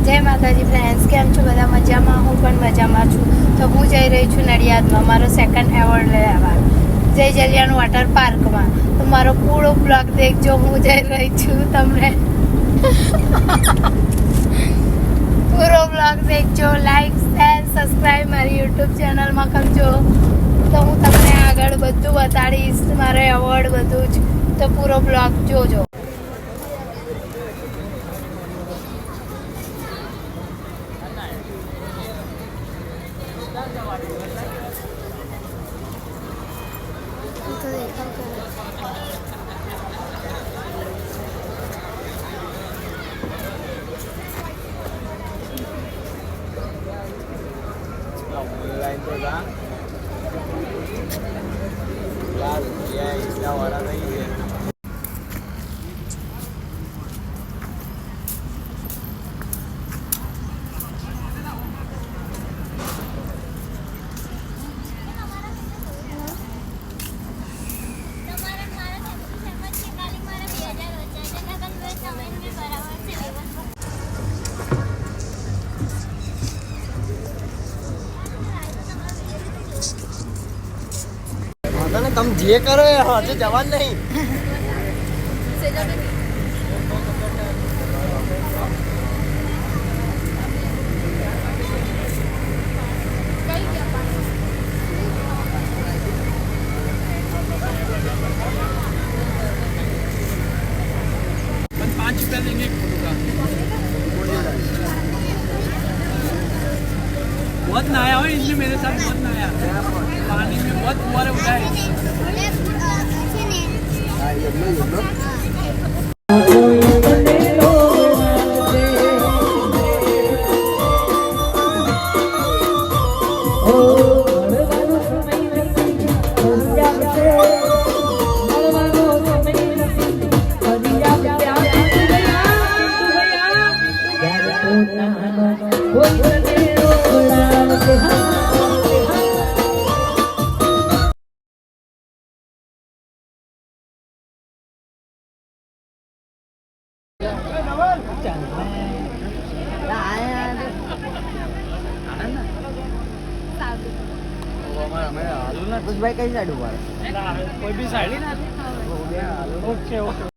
જય માતાજી ફ્રેન્ડ્સ, કેમ છો બધા? મજામાં? હું પણ મજામાં છું. તો હું જઈ રહી છું નડિયાદમાં મારો સેકન્ડ એવોર્ડ લેવા, જય જલિયાણ વોટર પાર્કમાં. તો મારો પૂરો બ્લોગ દેખજો, હું જઈ રહી છું. તમને પૂરો બ્લોગ દેખજો, લાઈક શેર સબસ્ક્રાઈબ મારી યુટ્યુબ ચેનલમાં કરજો. તો હું તમને આગળ બધું બતાડીશ, મારો એવોર્ડ બધું જ. તો પૂરો બ્લોગ જોજો. तुम जे करो आज जवान नहीं ₹5 देंगे एक फोटो का। बहुत नया हो इसलिए मेरे साथ बहुत नया पानी में बहुत फुहारे उड़ाए। भाई कई साइड कोई भी साइड ओके ओके।